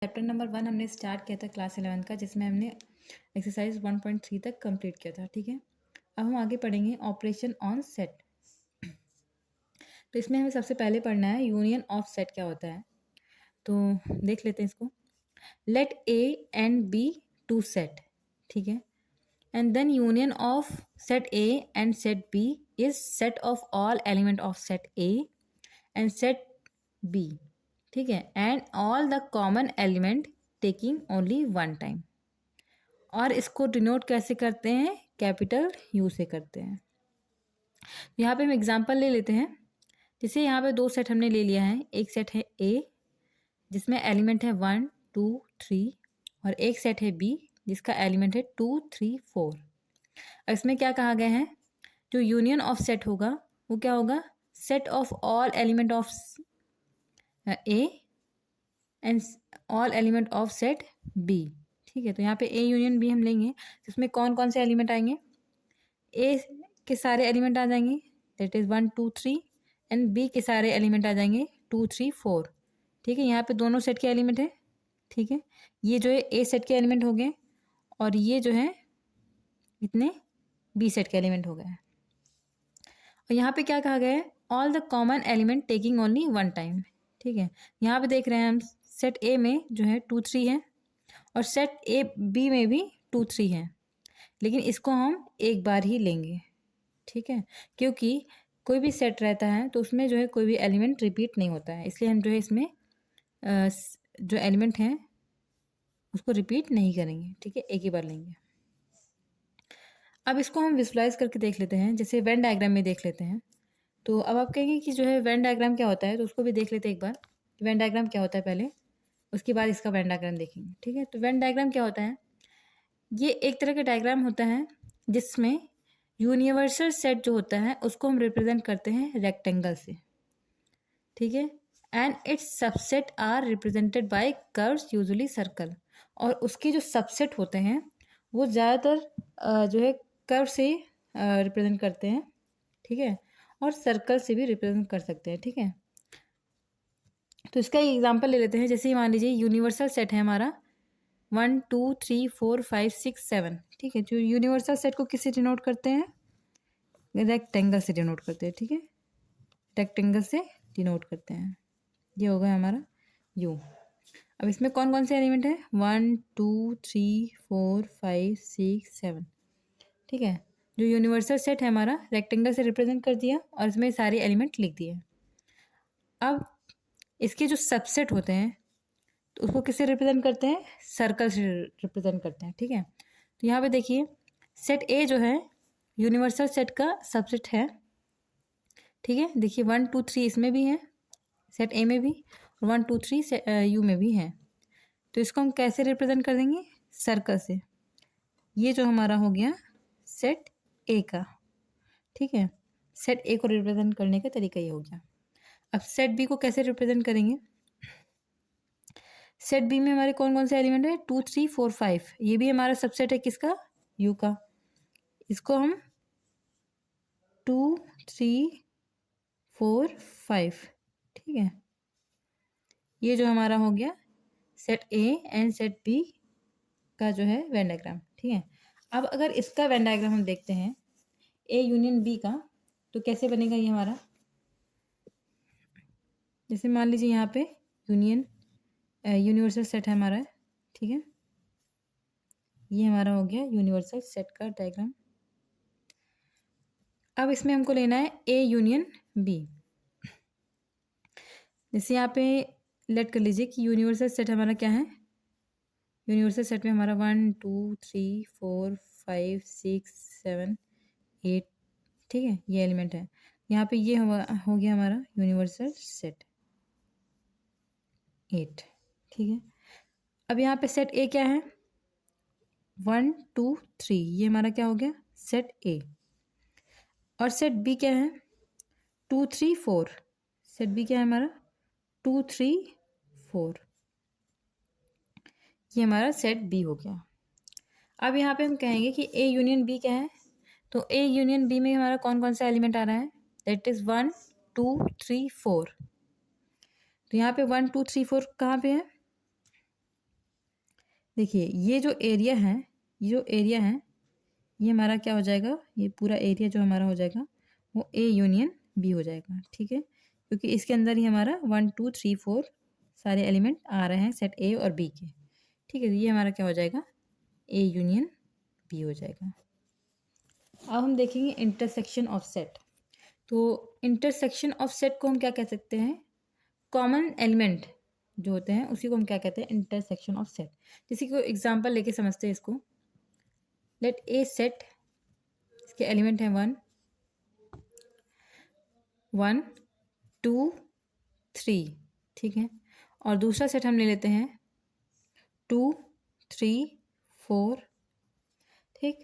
Chapter number 1 हमने start किया था क्लास 11 का, जिसमें हमने एक्सरसाइज 1.3 तक कंप्लीट किया था। ठीक है, अब हम आगे पढ़ेंगे ऑपरेशन ऑन सेट। तो इसमें हमें सबसे पहले पढ़ना है यूनियन ऑफ सेट क्या होता है। तो देख लेते हैं इसको। Let A and B two set, ठीक है, and then union of set A and set B is set of all element of set A and set B, ठीक है, and all the common element taking only one time. और इसको denote कैसे करते हैं? Capital you से करते हैं। यहाँ पे हम एग्जांपल ले लेते हैं। जैसे यहाँ पे दो सेट हमने ले लिया है। एक सेट है ए जिसमें एलिमेंट है 1 2 3 और एक सेट है बी जिसका एलिमेंट है 2 3 4। और इसमें क्या कहा गया है? जो यूनियन ऑफ सेट होगा वो क्या होगा? Set of all element of A and all element of set B. ठीक है, तो यहाँ पे ए यूनियन बी हम लेंगे, इसमें कौन कौन से एलिमेंट आएंगे? ए के सारे एलिमेंट आ जाएंगे, दैट इज 1 2 3, एंड बी के सारे एलिमेंट आ जाएंगे 2 3 4। ठीक है, यहाँ पे दोनों सेट के एलिमेंट है। ठीक है, ये जो है ए सेट के एलिमेंट हो गए और ये जो है इतने बी सेट के एलिमेंट हो गए। और यहाँ पे क्या कहा गया है? All the common element taking only one time. ठीक है, यहाँ पे देख रहे हैं हम सेट ए में जो है 2 3 है और सेट ए बी में भी 2 3 है, लेकिन इसको हम एक बार ही लेंगे। ठीक है, क्योंकि कोई भी सेट रहता है तो उसमें जो है कोई भी एलिमेंट रिपीट नहीं होता है, इसलिए हम जो है इसमें जो एलिमेंट हैं उसको रिपीट नहीं करेंगे। ठीक है, एक ही बार लेंगे। अब इसको हम विजुलाइज करके देख लेते हैं, जैसे वेन डायग्राम में देख लेते हैं। तो अब आप कहेंगे कि जो है वेन डायग्राम क्या होता है, तो उसको भी देख लेते हैं एक बार। वेन डायग्राम क्या होता है पहले, उसके बाद इसका वेन डायग्राम देखेंगे। ठीक है, तो वेन डायग्राम क्या होता है? ये एक तरह का डायग्राम होता है जिसमें यूनिवर्सल सेट जो होता है उसको हम रिप्रेजेंट करते हैं रेक्टेंगल से। ठीक है, and it's subset are represented by curves usually circle. और उसके जो सबसेट होते हैं वो ज़्यादातर जो है कर्व से रिप्रेजेंट करते हैं। ठीक है, और सर्कल से भी रिप्रेजेंट कर सकते हैं। ठीक है, तो इसका एग्जांपल ले लेते हैं। जैसे मान लीजिए यूनिवर्सल सेट है हमारा 1 2 3 4 5 6 7। ठीक है, जो यूनिवर्सल सेट को किससे डिनोट करते हैं? रेक्टेंगल से डिनोट करते हैं। ठीक है, रेक्टेंगल से डिनोट करते हैं। ये हो गया हमारा यू। अब इसमें कौन कौन से एलिमेंट है? 1 2 3 4 5 6 7। ठीक है, जो यूनिवर्सल सेट है हमारा रेक्टेंगल से रिप्रेजेंट कर दिया और इसमें सारे एलिमेंट लिख दिए। अब इसके जो सबसेट होते हैं तो उसको किससे रिप्रेजेंट करते हैं? सर्कल से रिप्रेजेंट करते हैं। ठीक है, तो यहाँ पे देखिए सेट ए जो है यूनिवर्सल सेट का सबसेट है। ठीक है, देखिए 1 2 3 इसमें भी है, सेट ए में भी, और 1 2 3 यू में भी है। तो इसको हम कैसे रिप्रेजेंट कर देंगे? सर्कल से। ये जो हमारा हो गया सेट ए का। ठीक है, सेट ए को रिप्रेजेंट करने का तरीका ये हो गया। अब सेट बी को कैसे रिप्रेजेंट करेंगे? सेट बी में हमारे कौन कौन से एलिमेंट है? 2 3 4 5। ये भी हमारा सबसेट है किसका? यू का। इसको हम 2 3 4 5। ठीक है, ये जो हमारा हो गया set A and set B का जो है वेन डायग्राम। ठीक है, अब अगर इसका वेन डायग्राम हम देखते हैं ए यूनियन बी का, तो कैसे बनेगा ये हमारा? जैसे मान लीजिए यहाँ पे यूनिवर्सल सेट है हमारा। ठीक है, ये हमारा हो गया यूनिवर्सल सेट का डायग्राम। अब इसमें हमको लेना है ए यूनियन बी। जैसे यहाँ पे लेट कर लीजिए कि यूनिवर्सल सेट हमारा क्या है? यूनिवर्सल सेट में हमारा 1 2 3 4 5 6 7 8। ठीक है, ये एलिमेंट है। यहाँ पे ये हो गया हमारा यूनिवर्सल सेट 8। ठीक है, अब यहाँ पे सेट ए क्या है? 1 2 3, ये हमारा क्या हो गया? सेट ए। और सेट बी क्या है? 2 3 4। सेट बी क्या है हमारा? 2 3 4। ये हमारा सेट बी हो गया। अब यहाँ पे हम कहेंगे कि ए यूनियन बी क्या है? तो ए यूनियन बी में हमारा कौन कौन सा एलिमेंट आ रहा है? That is 1 2 3 4। तो यहाँ पे 1 2 3 4 कहाँ पे है? देखिए ये जो एरिया है ये हमारा क्या हो जाएगा, ये पूरा एरिया जो हमारा हो जाएगा वो ए यूनियन बी हो जाएगा, ठीक है, क्योंकि इसके अंदर ही हमारा 1 2 3 4 सारे एलिमेंट आ रहे हैं सेट ए और बी के, ठीक है। तो ये हमारा क्या हो जाएगा, ए यूनियन बी हो जाएगा। अब हम देखेंगे इंटरसेक्शन ऑफ सेट। तो इंटरसेक्शन ऑफ सेट को हम क्या कह सकते हैं, कॉमन एलिमेंट जो होते हैं उसी को हम क्या कहते हैं, इंटरसेक्शन ऑफ सेट। किसी को एग्जांपल लेके समझते हैं इसको। लेट ए सेट, इसके एलिमेंट हैं 1 1 2 3, ठीक है, और दूसरा सेट हम ले लेते हैं 2 3 4, ठीक।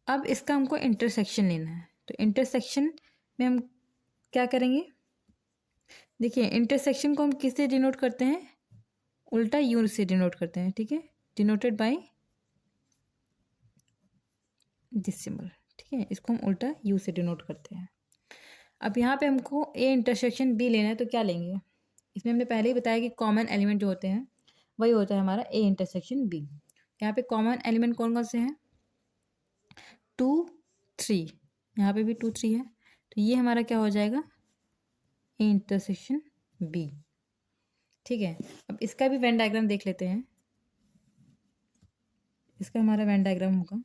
अब इसका हमको इंटरसेक्शन लेना है, तो इंटरसेक्शन में हम क्या करेंगे, देखिए इंटरसेक्शन को हम किससे डिनोट करते हैं, उल्टा यू से डिनोट करते हैं, ठीक है, डिनोटेड बाय दिस सिंबल, ठीक है, इसको हम उल्टा यू से डिनोट करते हैं। अब यहाँ पे हमको ए इंटरसेक्शन बी लेना है, तो क्या लेंगे, इसमें हमने पहले ही बताया कि कॉमन एलिमेंट जो होते हैं वही होता है हमारा ए इंटरसेक्शन बी। यहाँ पे कॉमन एलिमेंट कौन कौन से हैं, 2 3, यहाँ पे भी 2 3 है, तो ये हमारा क्या हो जाएगा, ए इंटरसेक्शन बी, ठीक है। अब इसका भी वेन डायग्राम देख लेते हैं। इसका हमारा वेन डायग्राम होगा,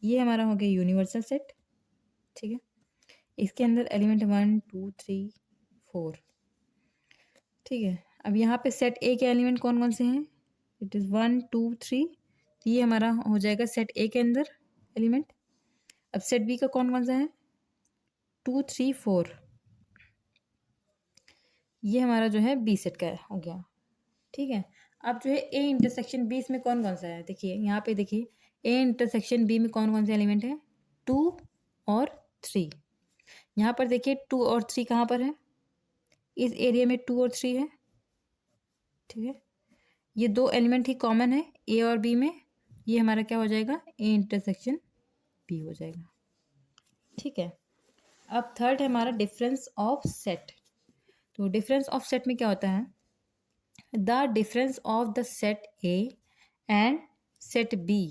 ये हमारा हो गया यूनिवर्सल सेट, ठीक है, इसके अंदर एलिमेंट 1 2 3 4, ठीक है। अब यहाँ पे सेट ए के एलिमेंट कौन कौन से हैं, इट इज़ 1 2 3, तो ये हमारा हो जाएगा सेट ए के अंदर एलिमेंट। अब सेट बी का कौन कौन सा है, 2 3 4, ये हमारा जो है बी सेट का हो गया, ठीक है। अब जो है ए इंटरसेक्शन बी, इसमें कौन कौन सा है, देखिए यहाँ पे देखिए ए इंटरसेक्शन बी में कौन कौन से एलिमेंट है, 2 और 3। यहाँ पर देखिए 2 और 3 कहाँ पर है, इस एरिया में 2 और 3 है, ठीक है, ये दो एलिमेंट ही कॉमन है ए और बी में, ये हमारा क्या हो जाएगा, ए इंटरसेक्शन बी हो जाएगा, ठीक है। अब थर्ड है हमारा डिफरेंस ऑफ सेट। तो डिफरेंस ऑफ सेट में क्या होता है, the difference of the set A and set B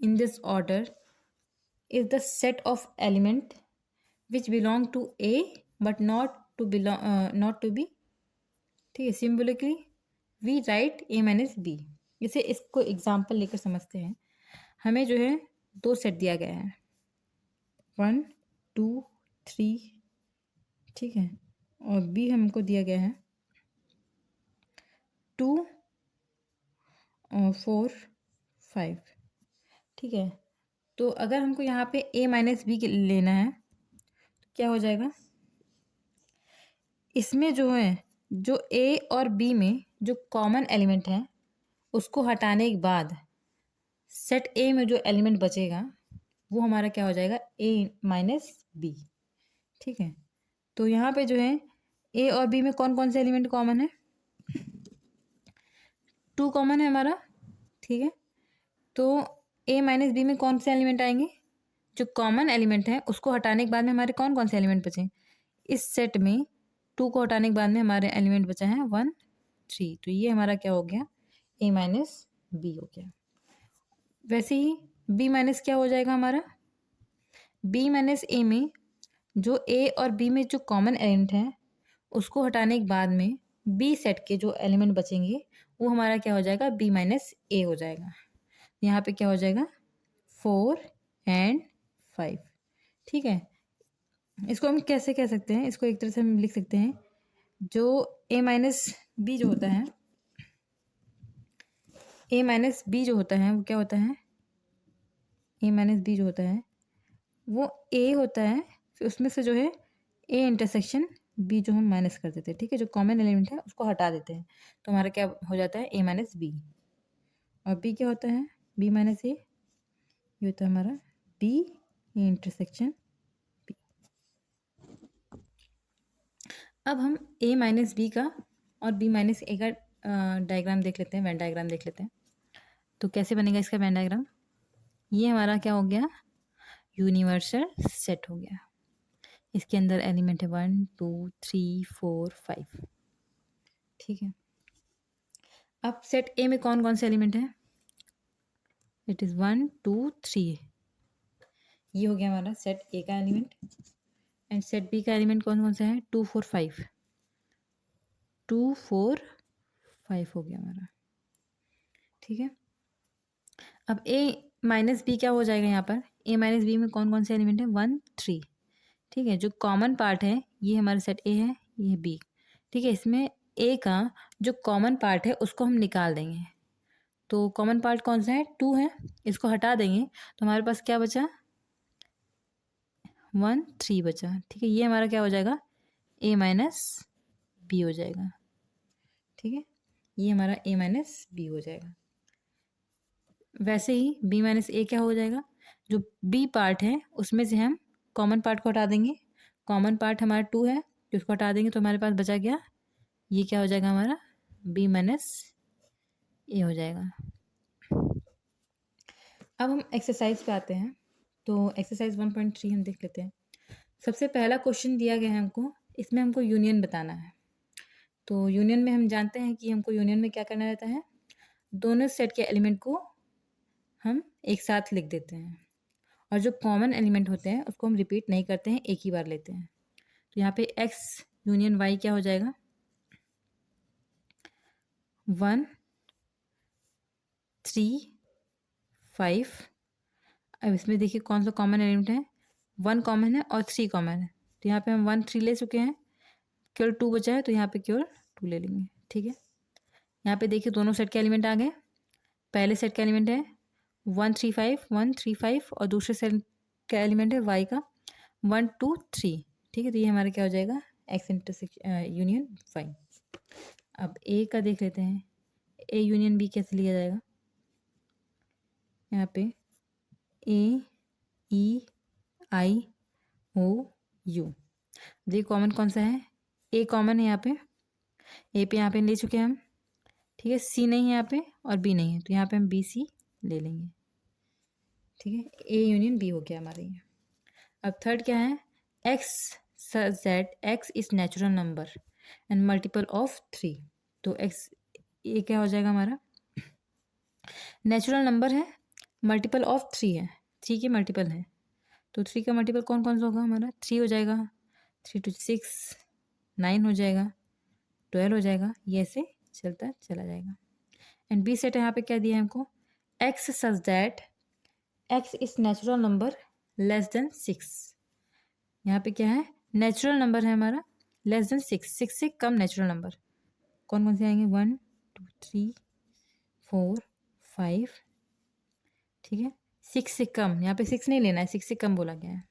in this order is the set of element which belong to A but not to B, ठीक है। Symbolically we write A minus B. इसे इसको example लेकर समझते हैं। हमें जो है दो सेट दिया गया है 1 2 3, ठीक है, और बी हमको दिया गया है 2 और 4 5, ठीक है। तो अगर हमको यहाँ पे ए माइनस बी लेना है तो क्या हो जाएगा, इसमें जो है जो ए और बी में जो कॉमन एलिमेंट है उसको हटाने के बाद सेट ए में जो एलिमेंट बचेगा वो हमारा क्या हो जाएगा, ए माइनस बी, ठीक है। तो यहाँ पे जो है ए और बी में कौन कौन से एलिमेंट कॉमन है, 2 कॉमन है हमारा, ठीक है। तो ए माइनस बी में कौन से एलिमेंट आएंगे, जो कॉमन एलिमेंट है उसको हटाने के बाद में हमारे कौन कौन से एलिमेंट बचे, इस सेट में 2 को हटाने के बाद में हमारे एलिमेंट बचा है 1 3, तो ये हमारा क्या हो गया, ए माइनस बी हो गया। वैसे ही बी माइनस क्या हो जाएगा हमारा, बी माइनस ए में जो ए और बी में जो कॉमन एलिमेंट है उसको हटाने के बाद में बी सेट के जो एलिमेंट बचेंगे वो हमारा क्या हो जाएगा, बी माइनस ए हो जाएगा। यहाँ पे क्या हो जाएगा 4 एंड 5, ठीक है। इसको हम कैसे कह सकते हैं, इसको एक तरह से हम लिख सकते हैं, जो ए माइनस बी जो होता है, ए माइनस बी जो होता है वो क्या होता है, ए माइनस बी जो होता है वो ए होता है, फिर उसमें से जो है ए इंटरसेक्शन बी जो हम माइनस कर देते हैं, ठीक है, जो कॉमन एलिमेंट है उसको हटा देते हैं, तो हमारा क्या हो जाता है, ए माइनस बी। और बी क्या होता है, बी माइनस ए, ये होता है हमारा बी ए इंटरसेक्शन बी। अब हम ए माइनस बी का और बी माइनस ए का डायग्राम देख लेते हैं, वेन डायग्राम देख लेते हैं। तो कैसे बनेगा इसका वेन डायग्राम, ये हमारा क्या हो गया, यूनिवर्सल सेट हो गया। इसके अंदर एलिमेंट है 1 2 3 4 5, ठीक है। अब सेट ए में कौन कौन से एलिमेंट हैं, इट इज़ 1 2 3। ये हो गया हमारा सेट ए का एलिमेंट। एंड सेट बी का एलिमेंट कौन कौन सा है? 2 4 5। 2 4 5 हो गया हमारा। ठीक है, अब ए माइनस बी क्या हो जाएगा यहाँ पर? ए माइनस बी में कौन कौन से एलिमेंट है? 1 3। ठीक है, जो कॉमन पार्ट है ये हमारा सेट ए है, ये बी। ठीक है, इसमें ए का जो कॉमन पार्ट है उसको हम निकाल देंगे। तो कॉमन पार्ट कौन सा है? 2 है, इसको हटा देंगे तो हमारे पास क्या बचा? 1 3 बचा। ठीक है, ये हमारा क्या हो जाएगा? ए माइनस बी हो जाएगा। ठीक है, ये हमारा ए माइनस बी हो जाएगा। वैसे ही बी माइनस ए क्या हो जाएगा? जो बी पार्ट है उसमें से हम कॉमन पार्ट को हटा देंगे। कॉमन पार्ट हमारा 2 है, उसको हटा देंगे तो हमारे पास बचा गया, ये क्या हो जाएगा हमारा? बी माइनस ए हो जाएगा। अब हम एक्सरसाइज पे आते हैं। तो एक्सरसाइज 1.3 हम देख लेते हैं। सबसे पहला क्वेश्चन दिया गया है हमको, इसमें हमको यूनियन बताना है। तो यूनियन में हम जानते हैं कि हमको यूनियन में क्या करना रहता है? दोनों सेट के एलिमेंट को हम एक साथ लिख देते हैं और जो कॉमन एलिमेंट होते हैं उसको हम रिपीट नहीं करते हैं, एक ही बार लेते हैं। तो यहाँ पे एक्स यूनियन वाई क्या हो जाएगा? 1 3 5। अब इसमें देखिए कौन सा कॉमन एलिमेंट है? 1 कॉमन है और 3 कॉमन है। तो यहाँ पे हम 1 3 ले चुके हैं, केवल 2 बचा है तो यहाँ पे केवल 2 ले लेंगे। ठीक है, यहाँ पे देखिए दोनों सेट के एलिमेंट आ गए। पहले सेट का एलिमेंट है 1 3 5 1 3 5 और दूसरे सेट का एलिमेंट है वाई का 1 2 3। ठीक है, तो ये हमारा क्या हो जाएगा? X intersection union Y. अब ए का देख लेते हैं, ए यूनियन बी कैसे लिया जाएगा? यहाँ पे ए ई आई ओ यू, ये कॉमन कौन सा है? ए कॉमन है यहाँ पे, ए पे यहाँ पे ले चुके हैं हम। ठीक है, सी नहीं है यहाँ पे और बी नहीं है, तो यहाँ पे हम बी सी ले लेंगे। ठीक है, ए यूनियन बी हो गया हमारे ये। अब थर्ड क्या है? X such that X is natural number and multiple of 3। तो एक्स ये क्या हो जाएगा हमारा? नेचुरल नंबर है, मल्टीपल ऑफ 3 है, 3 के मल्टीपल है। तो 3 का मल्टीपल कौन कौन सा होगा हमारा? 3 हो जाएगा, 3 2 6 9 हो जाएगा, 12 हो जाएगा, ये ऐसे चलता चला जाएगा। एंड बी सेट यहाँ पे क्या दिया है हमको? X such that X is natural number less than 6। यहाँ पे क्या है? नेचुरल नंबर है हमारा लेस देन 6, 6 से कम नेचुरल नंबर कौन कौन से आएंगे? 1 2 3 4 5। ठीक है, 6 से कम, यहाँ पे 6 नहीं लेना है, 6 से कम बोला गया है।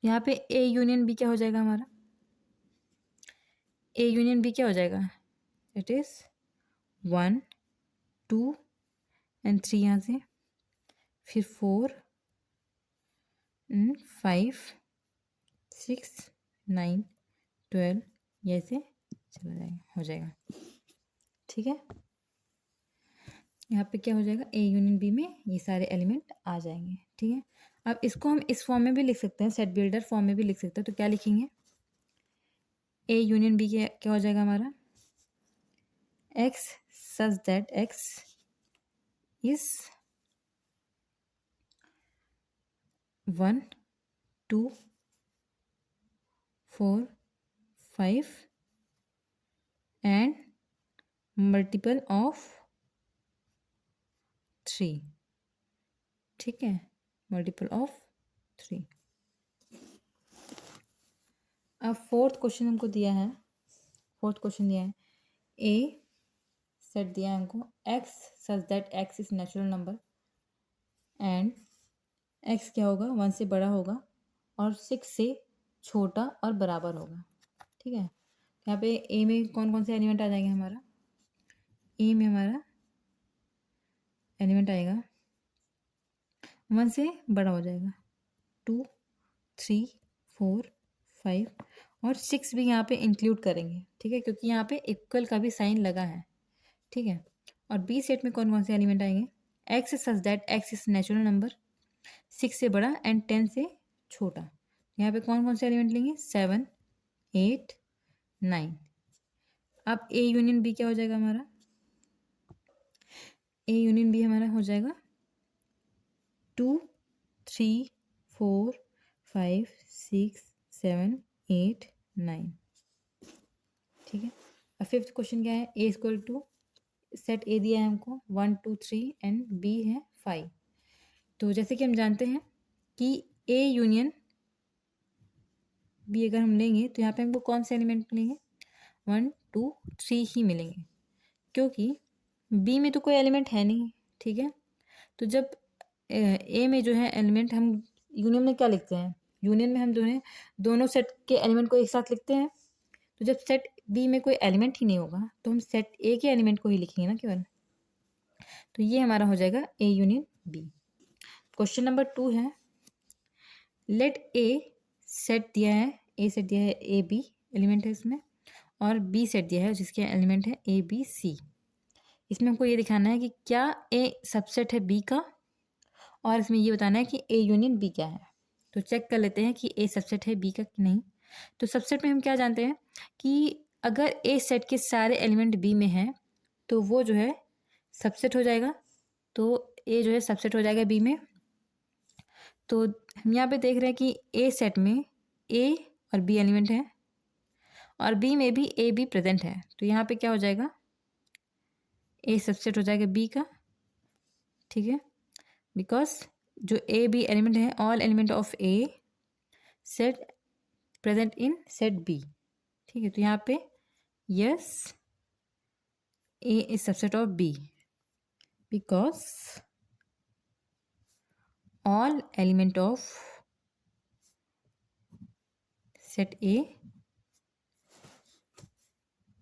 यहाँ पे ए यूनियन बी क्या हो जाएगा हमारा? ए यूनियन बी क्या हो जाएगा? इट इज 1 2 एंड 3 यहाँ से, फिर 4 5 6 9 12, ये ऐसे चला जाएगा, हो जाएगा। ठीक है, यहाँ पे क्या हो जाएगा? ए यूनियन बी में ये सारे एलिमेंट आ जाएंगे। ठीक है, अब इसको हम इस फॉर्म में भी लिख सकते हैं, सेट बिल्डर फॉर्म में भी लिख सकते हैं। तो क्या लिखेंगे? ए यूनियन बी क्या हो जाएगा हमारा? X such that X is 1 2 4 5 and multiple of 3। ठीक है, मल्टीपल ऑफ 3। अब फोर्थ क्वेश्चन हमको दिया है, फोर्थ क्वेश्चन दिया है, ए सेट दिया है हमको x such that X is natural number and x क्या होगा? 1 से बड़ा होगा और 6 से छोटा और बराबर होगा। ठीक है, यहाँ पे ए में कौन कौन से एलिमेंट आ जाएंगे हमारा? ए में हमारा एलिमेंट आएगा 1 से बड़ा हो जाएगा, 2 3 4 5 और 6 भी यहाँ पे इंक्लूड करेंगे। ठीक है, क्योंकि यहाँ पे इक्वल का भी साइन लगा है। ठीक है, और बी सेट में कौन कौन से एलिमेंट आएंगे? X such that X is natural number, 6 से बड़ा एंड 10 से छोटा। यहाँ पे कौन कौन से एलिमेंट लेंगे? 7 8 9। अब ए यूनियन बी क्या हो जाएगा हमारा? ए यूनियन बी हमारा हो जाएगा 2 3 4 5 6 7 8 9। ठीक है, अब फिफ्थ क्वेश्चन क्या है, ए इक्वल टू सेट ए दिया है हमको 1 2 3 एंड बी है 5। तो जैसे कि हम जानते हैं कि ए यूनियन बी अगर हम लेंगे तो यहाँ पे हमको कौन से एलिमेंट मिलेंगे, 1 2 3 ही मिलेंगे, क्योंकि बी में तो कोई एलिमेंट है नहीं। ठीक है, तो जब ए में जो है एलिमेंट हम यूनियन में क्या लिखते हैं, यूनियन में हम जो है दोनों सेट के एलिमेंट को एक साथ लिखते हैं। तो जब सेट बी में कोई एलिमेंट ही नहीं होगा तो हम सेट ए के एलिमेंट को ही लिखेंगे ना केवल। तो ये हमारा हो जाएगा A union B. Question number 2 है, लेट ए सेट दिया है, ए सेट दिया है, ए बी एलिमेंट है इसमें, और बी सेट दिया है जिसके एलिमेंट है ए बी सी। इसमें हमको ये दिखाना है कि क्या ए सबसेट है बी का, और इसमें ये बताना है कि ए यूनियन बी क्या है। तो चेक कर लेते हैं कि ए सबसेट है बी का कि नहीं। तो सबसेट में हम क्या जानते हैं कि अगर ए सेट के सारे एलिमेंट बी में हैं तो वो जो है सबसेट हो जाएगा। तो ए जो है सबसेट हो जाएगा बी में। तो हम यहाँ पे देख रहे हैं कि ए सेट में ए और बी एलिमेंट है और बी में भी ए बी प्रेजेंट है। तो यहाँ पे क्या हो जाएगा, ए सबसेट हो जाएगा बी का। ठीक है, बिकॉज जो ए बी एलिमेंट है, all element of a set present in set B. ठीक है, तो यहाँ पे yes A is subset of B because all element of set A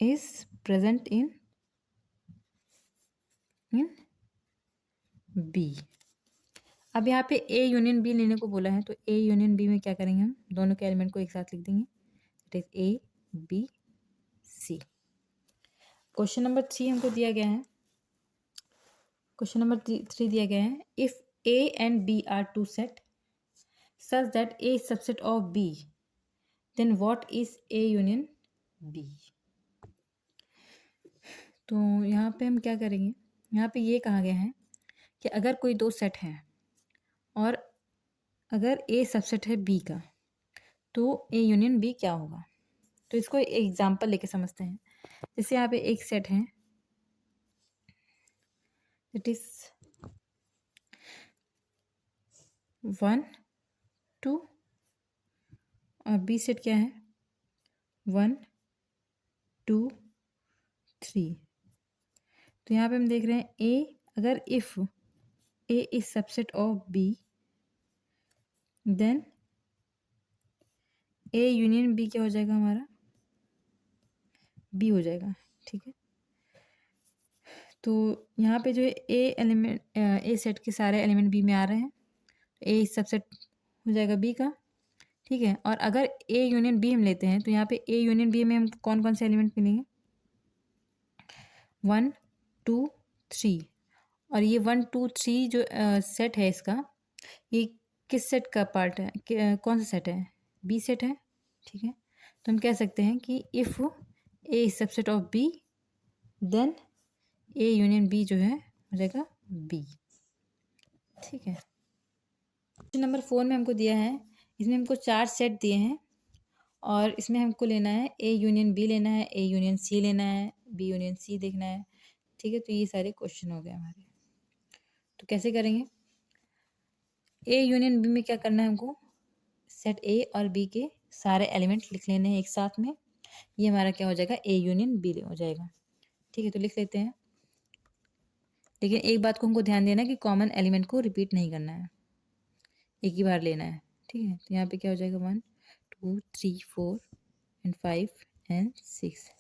is present in B। अब यहाँ पे A यूनियन B लेने को बोला है, तो A यूनियन B में क्या करेंगे, हम दोनों के एलिमेंट को एक साथ लिख देंगे, it is A B C। Question number 3 हमको दिया गया है, क्वेश्चन नंबर 3 दिया गया है, if A and B are two set such that A is subset of B, then what is A union B। तो यहाँ पे हम क्या करेंगे, यहाँ पे ये कहा गया है कि अगर कोई दो सेट हैं और अगर ए सबसेट है बी का तो ए यूनियन बी क्या होगा। तो इसको एक एग्जांपल लेके समझते हैं। जैसे यहाँ पे एक सेट है, इट इज 1 2 और बी सेट क्या है 1 2 3। तो यहाँ पे हम देख रहे हैं ए, अगर if A is subset of B then A union B क्या हो जाएगा, हमारा बी हो जाएगा। ठीक है, तो यहाँ पे जो है ए एलिमेंट ए सेट के सारे एलिमेंट बी में आ रहे हैं, ए सबसेट हो जाएगा बी का। ठीक है, और अगर ए यूनियन बी हम लेते हैं तो यहाँ पे ए यूनियन बी में हम कौन कौन से एलिमेंट मिलेंगे, 1 2 3। और ये 1 2 3 जो सेट है इसका, ये किस सेट का पार्ट है, कौन सा सेट है, बी सेट है। ठीक है, तो हम कह सकते हैं कि if A is subset of B then A union B जो है हो जाएगा बी। ठीक है, क्वेश्चन नंबर 4 में हमको दिया है, इसमें हमको 4 सेट दिए हैं और इसमें हमको लेना है ए यूनियन बी लेना है, ए यूनियन सी लेना है, बी यूनियन सी देखना है। ठीक है, तो ये सारे क्वेश्चन हो गए हमारे। तो कैसे करेंगे, ए यूनियन बी में क्या करना है हमको, सेट ए और बी के सारे एलिमेंट लिख लेने हैं एक साथ में। ये हमारा क्या हो जाएगा, ए यूनियन बी हो जाएगा। ठीक है, तो लिख लेते हैं, लेकिन एक बात को हमको ध्यान देना है कि कॉमन एलिमेंट को रिपीट नहीं करना है, एक ही बार लेना है। ठीक है, तो यहाँ पे क्या हो जाएगा 1 2 3 4 एंड 5 एंड 6।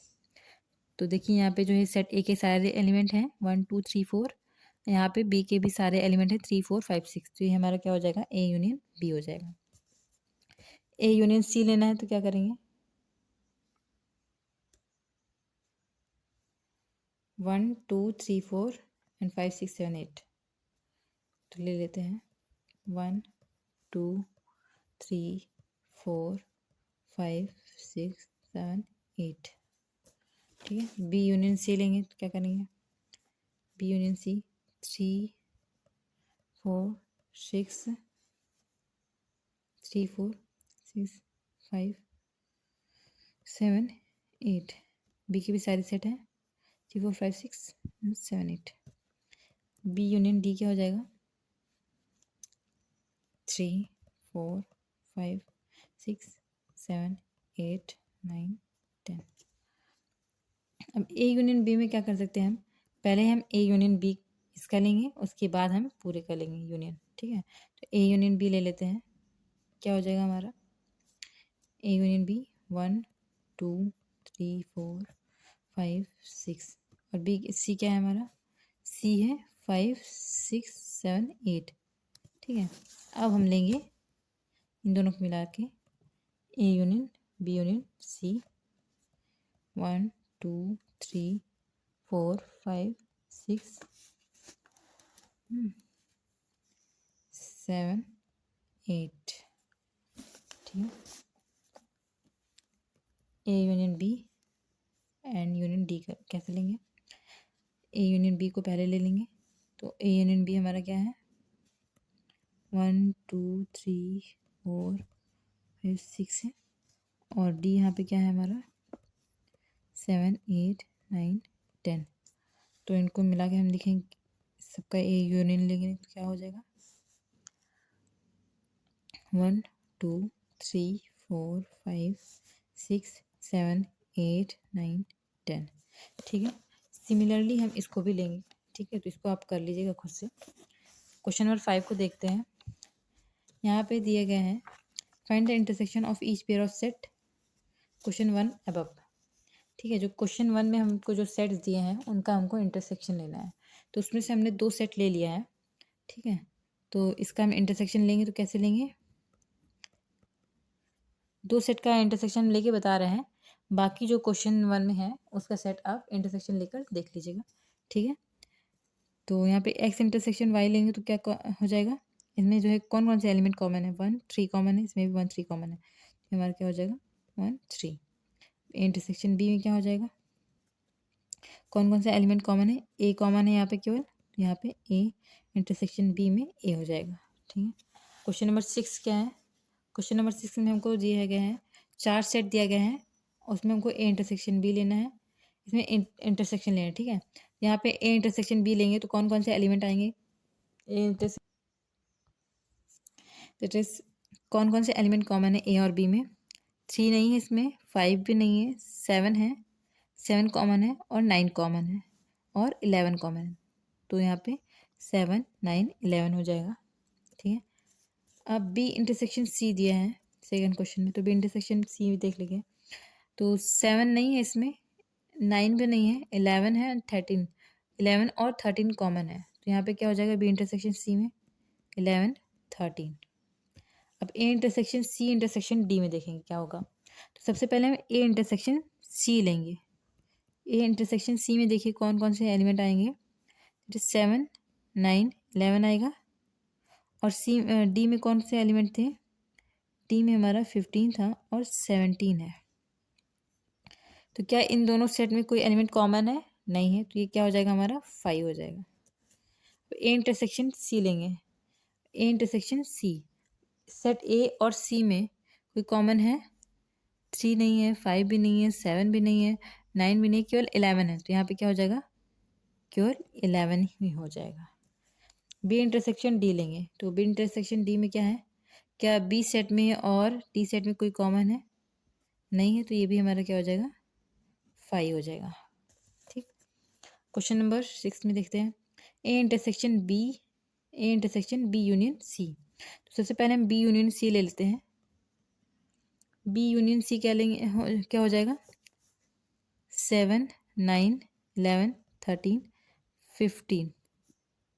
तो देखिए यहाँ पे जो है सेट ए के सारे एलिमेंट हैं 1 2 3 4, यहाँ पे बी के भी सारे एलिमेंट हैं 3 4 5 6। तो ये हमारा क्या हो जाएगा, ए यूनियन बी हो जाएगा। ए यूनियन सी लेना है तो क्या करेंगे, 1 2 3 4 एंड 5 6 7 8। तो ले लेते हैं 1 2 3 4 5 6 7 8। ठीक है, बी यूनियन सी लेंगे तो क्या करेंगे, बी यूनियन सी 3 4 6 3 4 6 5 7 8। बी की भी सारी सेट है 3 4 5 6 7 8। बी यूनियन डी क्या हो जाएगा 3 4 5 6 7 8 9 10। अब ए यूनियन बी में क्या कर सकते हैं हम, पहले हम ए यूनियन बी इसका लेंगे, उसके बाद हम पूरे का लेंगे यूनियन। ठीक है, तो ए यूनियन बी ले लेते हैं। क्या हो जाएगा हमारा ए यूनियन बी 1 2 3 4 5 6। और बी सी क्या है हमारा, सी है 5 6 7 8। ठीक है, अब हम लेंगे इन दोनों को मिला के A union B union C 1 2 3 4 5 6 7 8। ठीक है, A union B and union D का कैसे लेंगे, ए यूनियन बी को पहले ले लेंगे। तो ए यूनियन बी हमारा क्या है 1 2 3 4 5 6 है, और डी यहाँ पे क्या है हमारा 7 8 9 10। तो इनको मिला के हम लिखेंगे, सबका ए यूनियन लेंगे तो क्या हो जाएगा 1 2 3 4 5 6 7 8 9 10। ठीक है, सिमिलरली हम इसको भी लेंगे। ठीक है, तो इसको आप कर लीजिएगा खुद से। क्वेश्चन नंबर 5 को देखते हैं। यहाँ पे दिए गए हैं find the intersection of each pair of set question 1 above. ठीक है, जो क्वेश्चन 1 में हमको जो सेट्स दिए हैं उनका हमको इंटरसेक्शन लेना है। तो उसमें से हमने 2 सेट ले लिया है। ठीक है, तो इसका हम इंटरसेक्शन लेंगे तो कैसे लेंगे, 2 सेट का इंटरसेक्शन लेके बता रहे हैं। बाकी जो क्वेश्चन 1 में है उसका सेट आप इंटरसेक्शन लेकर देख लीजिएगा। ठीक है, तो यहाँ पे एक्स इंटरसेक्शन वाई लेंगे तो क्या हो जाएगा, इसमें जो है कौन कौन से एलिमेंट कॉमन है, 1 3 कॉमन है, इसमें भी 1 3 कॉमन है, तो हमारा क्या हो जाएगा 1 3। इंटरसेक्शन बी में क्या हो जाएगा, कौन कौन सा एलिमेंट कॉमन है, ए कॉमन है यहाँ पे केवल, यहाँ पे ए इंटरसेक्शन बी में ए हो जाएगा। ठीक है, क्वेश्चन नंबर 6 क्या है, क्वेश्चन नंबर 6 में हमको दिए गए हैं 4 सेट दिया गया है, उसमें हमको ए इंटरसेक्शन बी लेना है, इसमें इंटरसेक्शन लेना है। ठीक है, यहाँ पे ए इंटरसेक्शन बी लेंगे तो कौन कौन से एलिमेंट आएंगे, ए इंटरसेक्शन कौन कौन से एलिमेंट कॉमन है ए और बी में, 3 नहीं है इसमें, 5 भी नहीं है, 7 है, 7 कॉमन है और 9 कॉमन है और 11 कॉमन है। तो यहाँ पे 7 9 11 हो जाएगा। ठीक है, अब बी इंटरसेक्शन सी दिया है सेकंड क्वेश्चन में, तो बी इंटरसेक्शन सी देख लीजिए। तो 7 नहीं है इसमें, 9 भी नहीं है, 11 है, 13, 11 और 13 कॉमन है। तो यहाँ पे क्या हो जाएगा बी इंटरसेक्शन सी में 11 13। अब A intersection C intersection D में देखेंगे क्या होगा। तो सबसे पहले हम ए इंटरसेक्शन सी लेंगे। ए इंटरसेक्शन सी में देखिए कौन कौन से एलिमेंट आएंगे, 7 9 11 आएगा, और सी डी में कौन से एलिमेंट थे, डी में हमारा 15 था और 17 है। तो क्या इन दोनों सेट में कोई एलिमेंट कॉमन है, नहीं है, तो ये क्या हो जाएगा हमारा 5 हो जाएगा। तो ए इंटरसेक्शन सी लेंगे, ए इंटरसेक्शन सी, सेट ए और सी में कोई कॉमन है, 3 नहीं है, 5 भी नहीं है, 7 भी नहीं है, 9 भी नहीं, केवल 11 है। तो यहाँ पे क्या हो जाएगा केवल 11 ही हो जाएगा। बी इंटरसेक्शन डी लेंगे, तो बी इंटरसेक्शन डी में क्या है, क्या बी सेट में और डी सेट में कोई कॉमन है, नहीं है, तो ये भी हमारा क्या हो जाएगा 5 हो जाएगा। ठीक, क्वेश्चन नंबर 6 में देखते हैं A intersection B union C. तो सबसे पहले हम बी यूनियन सी ले लेते हैं। बी यूनियन सी क्या लेंगे, क्या हो जाएगा 7 9 11 13 15।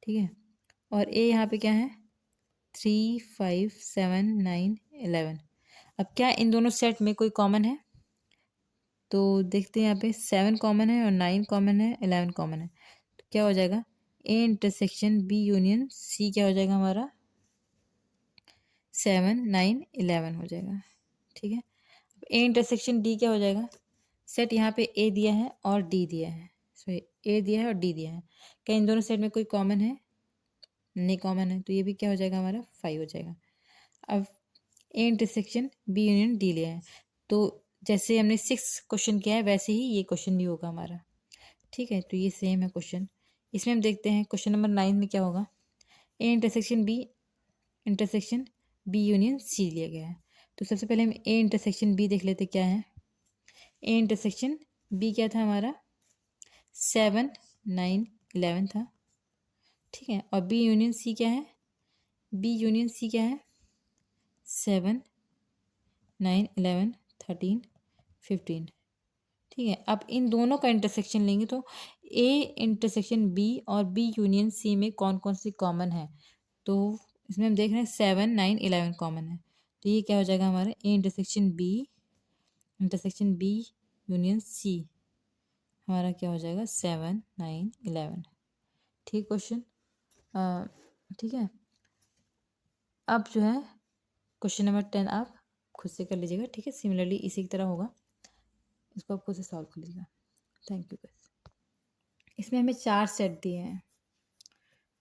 ठीक है, और ए यहाँ पे क्या है 3 5 7 9 11। अब क्या इन दोनों सेट में कोई कॉमन है, तो देखते हैं यहाँ पे 7 कॉमन है और 9 कॉमन है, 11 कॉमन है। तो क्या हो जाएगा A intersection B union C क्या हो जाएगा हमारा 7 9 11 हो जाएगा। ठीक है, ए इंटरसेक्शन डी क्या हो जाएगा, सेट यहाँ पे ए दिया है और डी दिया है, सो ए दिया है और डी दिया है। क्या इन दोनों सेट में कोई कॉमन है? नहीं कॉमन है, तो ये भी क्या हो जाएगा हमारा 5 हो जाएगा। अब A intersection B union D लिया है, तो जैसे हमने 6 क्वेश्चन किया है वैसे ही ये क्वेश्चन भी होगा हमारा। ठीक है, तो ये सेम है क्वेश्चन। इसमें हम देखते हैं क्वेश्चन नंबर 9 में क्या होगा। A intersection B union C लिया गया है। तो सबसे पहले हम ए इंटरसेक्शन बी देख लेते क्या है। ए इंटरसेक्शन बी क्या था हमारा 7 9 11 था। ठीक है, और बी यूनियन सी क्या है? बी यूनियन सी क्या है 7 9 11 13 15। ठीक है, अब इन दोनों का इंटरसेक्शन लेंगे तो ए इंटरसेक्शन बी और बी यूनियन सी में कौन कौन सी कॉमन है। तो इसमें हम देख रहे हैं 7 9 11 कॉमन है, तो ये क्या हो जाएगा हमारा A intersection B union C हमारा क्या हो जाएगा 7 9 11। ठीक क्वेश्चन, ठीक है। अब जो है क्वेश्चन नंबर 10 आप खुद से कर लीजिएगा। ठीक है, सिमिलरली इसी की तरह होगा, इसको आप खुद से सॉल्व कर लीजिएगा। Thank you guys. इसमें हमें 4 सेट दिए हैं।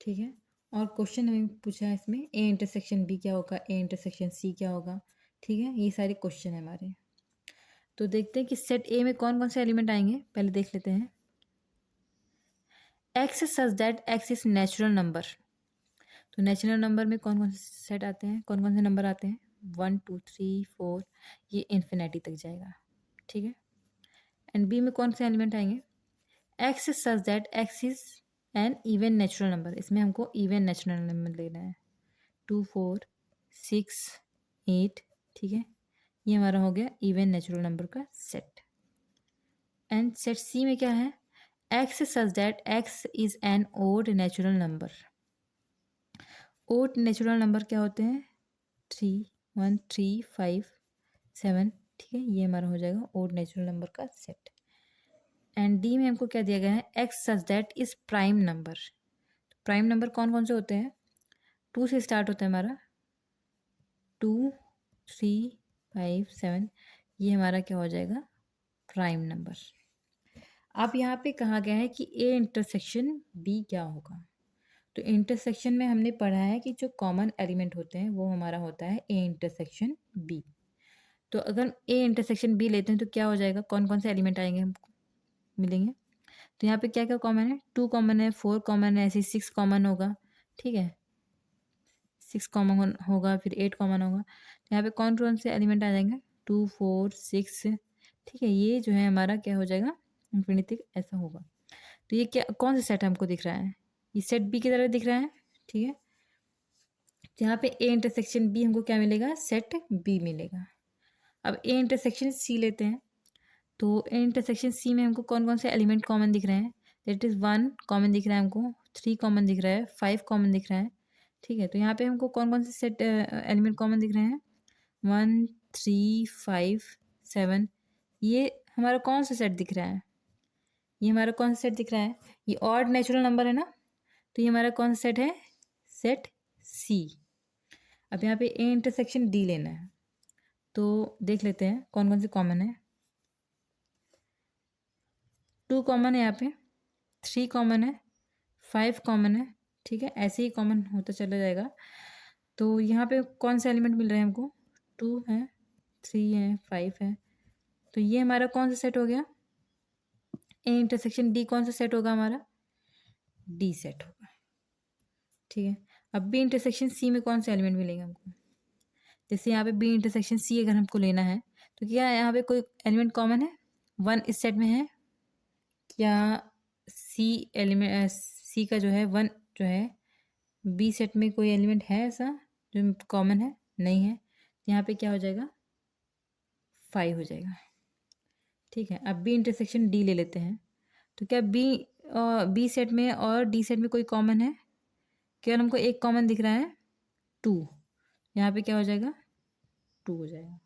ठीक है, और क्वेश्चन हमें पूछा है इसमें ए इंटरसेक्शन बी क्या होगा, ए इंटरसेक्शन सी क्या होगा। ठीक है, ये सारे क्वेश्चन है हमारे। तो देखते हैं कि सेट ए में कौन कौन से एलिमेंट आएंगे, पहले देख लेते हैं। X such that X is natural number. तो नेचुरल नंबर में कौन कौन से सेट आते हैं, कौन कौन से नंबर आते हैं 1 2 3 4, ये इन्फिनिटी तक जाएगा। ठीक है, एंड बी में कौन से एलिमेंट आएंगे X such that X is N even natural number. इसमें हमको इवन नेचुरल नंबर लेना है 2 4 6 8। ठीक है, ये हमारा हो गया इवन नेचुरल नंबर का सेट। एंड सेट सी में क्या है X such that X is an odd natural number. Odd natural number क्या होते हैं 3 1 3 5 7। ठीक है, ये हमारा हो जाएगा ओड नेचुरल नंबर का सेट। एंड डी में हमको क्या दिया गया है X such that is prime number. Prime number कौन कौन से होते हैं 2 से स्टार्ट होता है हमारा 2 3 5 7, ये हमारा क्या हो जाएगा प्राइम नंबर। अब यहाँ पे कहा गया है कि ए इंटरसेक्शन बी क्या होगा। तो इंटरसेक्शन में हमने पढ़ा है कि जो कॉमन एलिमेंट होते हैं वो हमारा होता है ए इंटरसेक्शन बी। तो अगर ए इंटरसेक्शन बी लेते हैं तो क्या हो जाएगा, कौन कौन से एलिमेंट आएंगे हमको मिलेंगे। तो यहाँ पे क्या क्या कॉमन है 2 कॉमन है 4 कॉमन है, ऐसे 6 कॉमन होगा। ठीक है, 6 कॉमन होगा, फिर 8 कॉमन होगा। तो यहाँ पे कौन कौन से एलिमेंट आ जाएंगे 2 4 6। ठीक है, ये जो है हमारा क्या हो जाएगा इन्फिनिटी ऐसा होगा। तो ये क्या कौन सा सेट हमको दिख रहा है, ये सेट बी की तरह दिख रहा है। ठीक है, यहाँ पे ए इंटरसेक्शन बी हमको क्या मिलेगा सेट बी मिलेगा। अब ए इंटरसेक्शन सी लेते हैं, तो ए इंटरसेक्शन सी में हमको कौन कौन से एलिमेंट कॉमन दिख रहे हैं दैट इज़ 1 कॉमन दिख रहा है हमको, 3 कॉमन दिख रहा है, 5 कॉमन दिख रहा है। ठीक है, तो यहाँ पे हमको कौन कौन से सेट एलिमेंट कॉमन दिख रहे हैं 1 3 5 7। ये हमारा कौन सा सेट दिख रहा है, ये हमारा कौन सा सेट दिख रहा है, ये ऑड नेचुरल नंबर है ना, तो ये हमारा कौन सा सेट है सेट सी। अब यहाँ पे ए इंटरसेक्शन डी लेना है, तो देख लेते हैं कौन कौन से कॉमन है। 2 कॉमन है, यहाँ पे 3 कॉमन है, 5 कॉमन है। ठीक है, ऐसे ही कॉमन होता चला जाएगा। तो यहाँ पे कौन से एलिमेंट मिल रहे हैं हमको 2 है 3 है 5 है, तो ये हमारा कौन सा सेट हो गया ए इंटरसेक्शन डी कौन सा सेट होगा हमारा डी सेट होगा। ठीक है, अब बी इंटरसेक्शन सी में कौन से एलिमेंट मिलेंगे हमको, जैसे यहाँ पे बी इंटरसेक्शन सी अगर हमको लेना है तो क्या यहाँ पे कोई एलिमेंट कॉमन है 1 इस सेट में है, क्या सी एलिमेंट सी का जो है 1 जो है बी सेट में कोई एलिमेंट है ऐसा जो कॉमन है, नहीं है। यहाँ पे क्या हो जाएगा 5 हो जाएगा। ठीक है, अब बी इंटरसेक्शन डी ले लेते हैं, तो क्या बी सेट में और डी सेट में कोई कॉमन है, केवल हमको एक कॉमन दिख रहा है 2, यहाँ पे क्या हो जाएगा 2 हो जाएगा।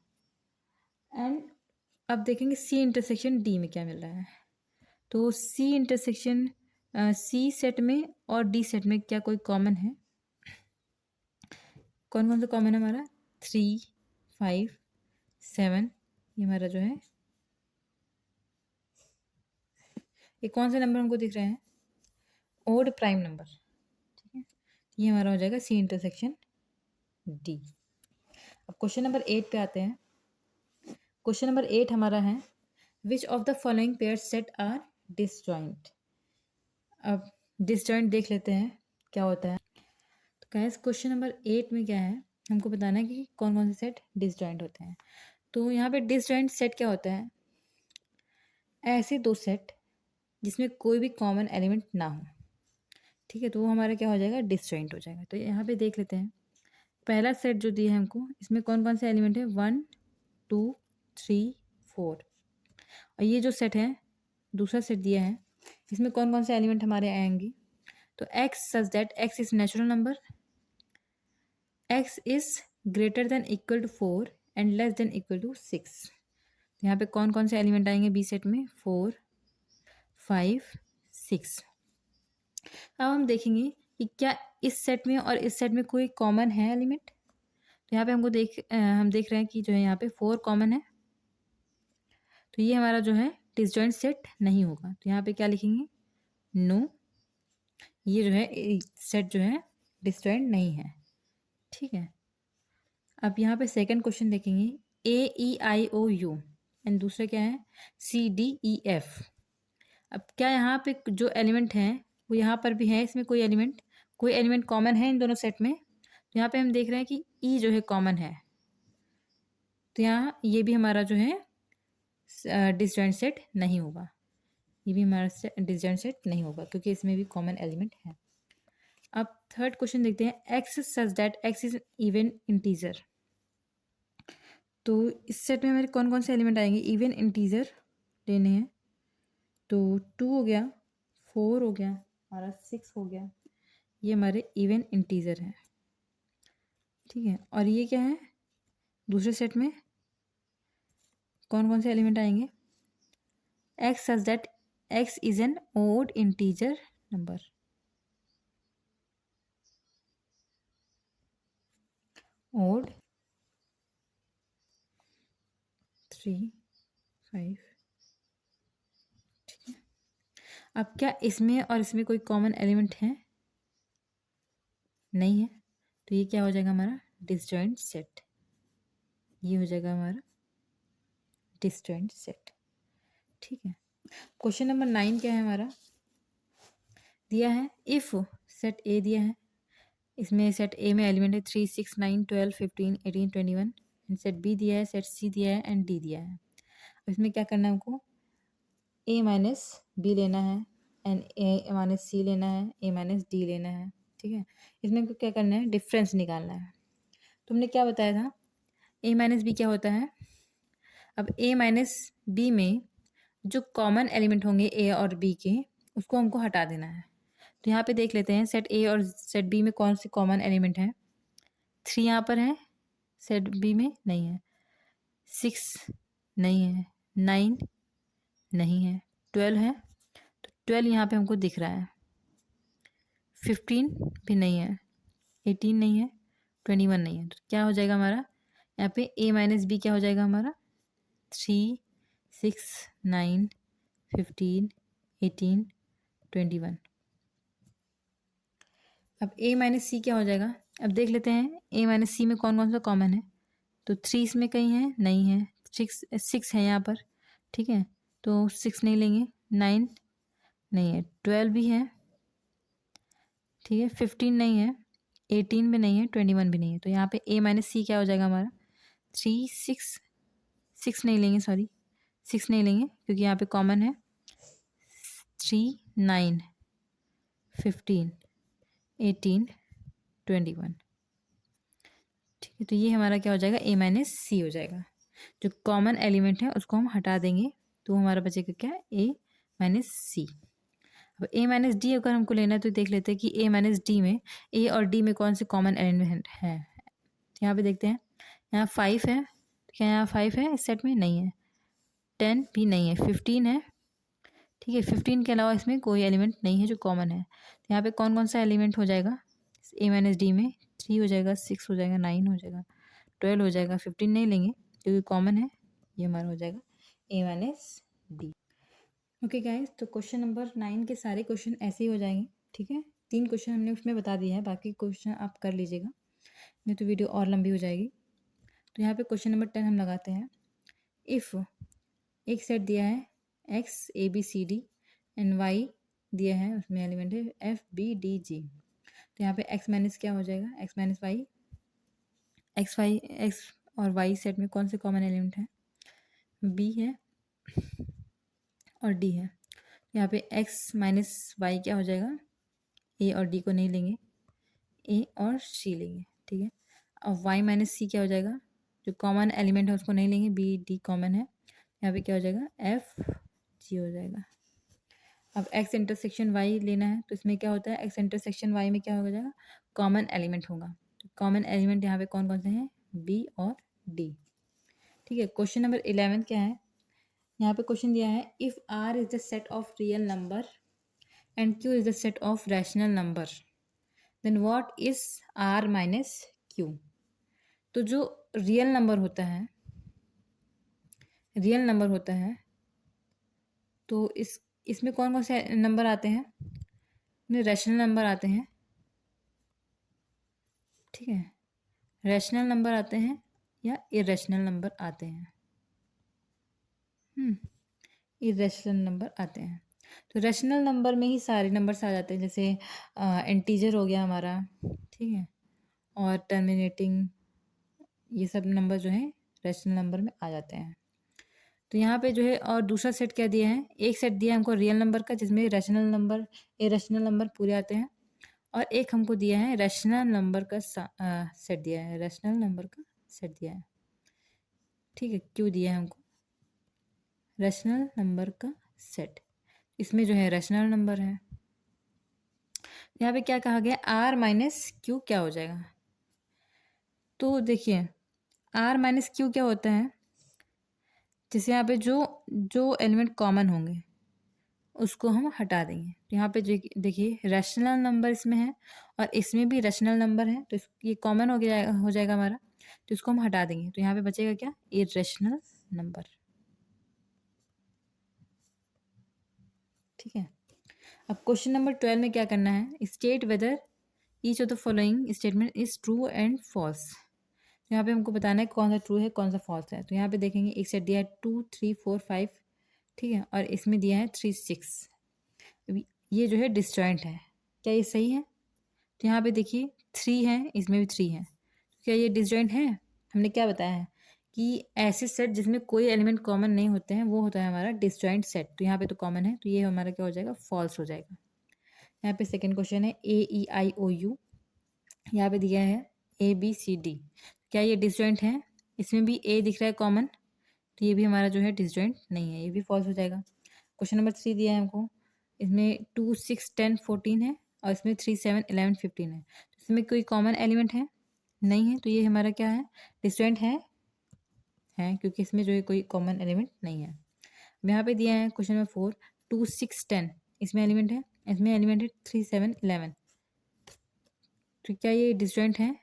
एंड अब देखेंगे सी इंटरसेक्शन डी में क्या मिल रहा है, तो सी इंटरसेक्शन सी सेट में और डी सेट में क्या कोई कॉमन है, कौन कौन सा कॉमन है हमारा 3 5 7, ये हमारा जो है ये कौन से नंबर हमको दिख रहे हैं? ओड प्राइम नंबर, ठीक है। ये हमारा हो जाएगा सी इंटरसेक्शन डी। अब क्वेश्चन नंबर 8 पे आते हैं। क्वेश्चन नंबर 8 हमारा है which of the following pair set are disjoint. अब डिसजॉइंट देख लेते हैं क्या होता है। तो गाइस क्वेश्चन नंबर 8 में क्या है, हमको बताना है कि कौन कौन से सेट डिसजॉइंट होते हैं। तो यहाँ पे डिसजॉइंट सेट क्या होता है? ऐसे दो सेट जिसमें कोई भी कॉमन एलिमेंट ना हो, ठीक है, तो वो हमारा क्या हो जाएगा? डिसजॉइंट हो जाएगा। तो यहाँ पे देख लेते हैं पहला सेट जो दिया है हमको, इसमें कौन कौन से एलिमेंट है? 1 2 3 4। और ये जो सेट है, दूसरा सेट दिया है, इसमें कौन कौन से एलिमेंट हमारे आएंगे? तो x such that x is natural number, x is greater than equal to 4 and less than equal to 6। यहाँ पे कौन कौन से एलिमेंट आएंगे बी सेट में? 4 5 6। अब हम देखेंगे कि क्या इस सेट में और इस सेट में कोई कॉमन है एलिमेंट। तो यहाँ पे हमको हम देख रहे हैं कि जो है यहाँ पे 4 कॉमन है, तो ये हमारा जो है डिसजॉइंट सेट नहीं होगा। तो यहाँ पे क्या लिखेंगे? नो, ये जो है सेट जो है डिसजॉइंट नहीं है, ठीक है। अब यहाँ पे सेकंड क्वेश्चन देखेंगे, AEIOU एंड दूसरा क्या है? CDEF। अब क्या यहाँ पे जो एलिमेंट हैं वो यहाँ पर भी है, इसमें कोई एलिमेंट कॉमन है इन दोनों सेट में? तो यहाँ पे हम देख रहे हैं कि E जो है कॉमन है, तो यहाँ ये भी हमारा जो है डिसजॉइंट सेट नहीं होगा। ये भी हमारा डिसजॉइंट सेट नहीं होगा क्योंकि इसमें भी कॉमन एलिमेंट है। अब थर्ड क्वेश्चन देखते हैं, x such that X is even integer. तो इस सेट में हमारे कौन कौन से एलिमेंट आएंगे? इवन इंटीजर लेने हैं, तो 2 हो गया, 4 हो गया, हमारा 6 हो गया, ये हमारे इवन इंटीजर हैं, ठीक है। और ये क्या है? दूसरे सेट में कौन कौन से एलिमेंट आएंगे? X such that X is an odd integer number, odd 3 5, ठीक है। अब क्या इसमें और इसमें कोई कॉमन एलिमेंट है? नहीं है, तो ये क्या हो जाएगा? हमारा डिसजॉइंट सेट। ये हो जाएगा हमारा डिसजॉइंट सेट, ठीक है। क्वेश्चन नंबर 9 क्या है हमारा? दिया है इफ सेट ए दिया है, इसमें सेट ए में एलिमेंट है 3 6 9 12 15 18 21। सेट बी दिया है, सेट सी दिया है एंड डी दिया है। इसमें क्या करना है हमको? ए माइनस बी लेना है एंड ए माइनस सी लेना है, ए माइनस डी लेना है, ठीक है। इसमें हमको क्या करना है? डिफरेंस निकालना है। तुमने क्या बताया था? ए माइनस बी क्या होता है? अब ए माइनस बी में जो कॉमन एलिमेंट होंगे ए और बी के, उसको हमको हटा देना है। तो यहाँ पे देख लेते हैं सेट ए और सेट बी में कौन सी कॉमन एलिमेंट है। 3 यहाँ पर है, सेट बी में नहीं है, 6 नहीं है, 9 नहीं है, 12 है, तो 12 यहाँ पे हमको दिख रहा है, 15 भी नहीं है, 18 नहीं है, 21 नहीं है। तो क्या हो जाएगा हमारा यहाँ पे? ए माइनस बी क्या हो जाएगा हमारा? 3 6 9 15 18 21। अब ए माइनस सी क्या हो जाएगा? अब देख लेते हैं ए माइनस सी में कौन कौन सा कॉमन है। तो 3 इसमें कहीं है? नहीं है। 6 है यहाँ पर, ठीक है, तो 6 नहीं लेंगे। 9 नहीं है, 12 भी है, ठीक है, 15 नहीं है, 18 भी नहीं है, 21 भी नहीं है। तो यहाँ पे ए माइनस सी क्या हो जाएगा हमारा? 3 6 नहीं लेंगे, सॉरी 6 नहीं लेंगे क्योंकि यहाँ पे कॉमन है। 3 9 15 18 21, ठीक है। तो ये हमारा क्या हो जाएगा? ए माइनस सी हो जाएगा। जो कॉमन एलिमेंट है उसको हम हटा देंगे, तो हमारा बचेगा क्या? ए माइनस सी। अब ए माइनस डी अगर हमको लेना है तो देख लेते हैं कि ए माइनस डी में ए और डी में कौन से कॉमन एलिमेंट है। यहाँ पे देखते हैं, यहाँ 5 है, क्या यहाँ 5 है इस सेट में? नहीं है। 10 भी नहीं है, 15 है, ठीक है। 15 के अलावा इसमें कोई एलिमेंट नहीं है जो कॉमन है। तो यहाँ पे कौन कौन सा एलिमेंट हो जाएगा ए माइनस डी में? 3 हो जाएगा, 6 हो जाएगा, 9 हो जाएगा, 12 हो जाएगा, 15 नहीं लेंगे क्योंकि कॉमन है। ये हमारा हो जाएगा ए माइनस डी। ओके गाइस, तो क्वेश्चन नंबर 9 के सारे क्वेश्चन ऐसे ही हो जाएंगे, ठीक है। 3 क्वेश्चन हमने उसमें बता दिया है, बाकी क्वेश्चन आप कर लीजिएगा, नहीं तो वीडियो और लंबी हो जाएगी। तो यहाँ पे क्वेश्चन नंबर 10 हम लगाते हैं। इफ़ एक सेट दिया है x a b c d and y दिया है, उसमें एलिमेंट है f b d g। तो यहाँ पे x माइनस क्या हो जाएगा, x माइनस वाई, x और y सेट में कौन से कॉमन एलिमेंट है, b है और d है। यहाँ पे x माइनस वाई क्या हो जाएगा, a और d को नहीं लेंगे, a और c लेंगे, ठीक है। अब y माइनस c क्या हो जाएगा, जो कॉमन एलिमेंट है उसको नहीं लेंगे, b d कॉमन है, यहाँ पे क्या हो जाएगा, f g हो जाएगा। अब x इंटरसेक्शन y लेना है, तो इसमें क्या होता है, x इंटरसेक्शन y में क्या हो जाएगा, कॉमन एलिमेंट होगा। तो कॉमन एलिमेंट यहाँ पे कौन कौन से हैं, b और d, ठीक है। क्वेश्चन नंबर 11 क्या है, यहाँ पे क्वेश्चन दिया है if r is the set of real number and q is the set of rational number, then what is r minus q। तो जो रियल नंबर होता है, रियल नंबर होता है, तो इसमें कौन कौन से नंबर आते हैं, रैशनल नंबर आते हैं, ठीक है। रैशनल नंबर आते हैं या इरेशनल नंबर आते हैं, इरेशनल नंबर आते हैं। तो रैशनल नंबर में ही सारे नंबर्स आ जाते हैं, जैसे इंटीजर हो गया हमारा, ठीक है, और टर्मिनेटिंग, ये सब नंबर जो है रैशनल नंबर में आ जाते हैं। तो यहाँ पे जो है, और दूसरा सेट क्या दिया है, एक सेट दिया है हमको रियल नंबर का जिसमें रैशनल नंबर इरेशनल नंबर पूरे आते हैं, और एक हमको दिया है रैशनल नंबर का सेट दिया है, रैशनल नंबर का सेट दिया है, ठीक है। क्यों दिया है हमको रैशनल नंबर का सेट, इसमें जो है रैशनल नंबर है। यहाँ पे क्या कहा गया, आर माइनस क्यू क्या हो जाएगा, तो देखिए आर माइनस क्यू क्या होता है, जैसे यहाँ पे जो जो एलिमेंट कॉमन होंगे उसको हम हटा देंगे। तो यहाँ पे देखिए रैशनल नंबर इसमें है और इसमें भी रैशनल नंबर है, तो ये कॉमन हो जाएगा हमारा, तो इसको हम हटा देंगे। तो यहाँ पे बचेगा क्या, इरेशनल नंबर, ठीक है। अब क्वेश्चन नंबर 12 में क्या करना है, state whether each of the following statement is true and false. यहाँ पे हमको बताना है कौन सा ट्रू है कौन सा फॉल्स है। तो यहाँ पे देखेंगे एक सेट दिया है 2 3 4 5, ठीक है, और इसमें दिया है 3 6, ये जो है डिसजॉइंट है, क्या ये सही है। तो यहाँ पे देखिए 3 है, इसमें भी 3 है, क्या ये डिसजॉइंट है। हमने क्या बताया है कि ऐसे सेट जिसमें कोई एलिमेंट कॉमन नहीं होते हैं वो होता है हमारा डिसजॉइंट सेट। तो यहाँ पे तो कॉमन है, तो ये हमारा क्या हो जाएगा, फॉल्स हो जाएगा। यहाँ पे सेकंड क्वेश्चन है AEIOU, यहाँ पे दिया है ABCD, क्या ये डिसजॉइंट है, इसमें भी A दिख रहा है कॉमन, तो ये भी हमारा जो है डिसजॉइंट नहीं है, ये भी फॉल्स हो जाएगा। क्वेश्चन नंबर 3 दिया है हमको, इसमें 2 6 10 14 है और इसमें 3 7 11 15 है, तो इसमें कोई कॉमन एलिमेंट है नहीं है, तो ये हमारा क्या है, डिसजॉइंट है क्योंकि इसमें जो है कोई कॉमन एलिमेंट नहीं है। अब यहाँ पे दिया है क्वेश्चन नंबर 4 2 6 10, इसमें एलिमेंट है, इसमें एलिमेंट है 3 7 11, तो क्या ये डिसजॉइंट है,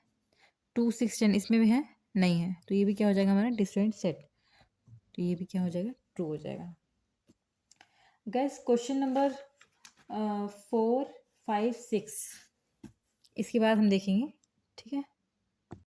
2 6 10 इसमें भी है नहीं है, तो ये भी क्या हो जाएगा हमारा डिसजॉइंट सेट, तो ये भी क्या हो जाएगा, ट्रू हो जाएगा। गैस क्वेश्चन नंबर 4 5 6 इसके बाद हम देखेंगे, ठीक है।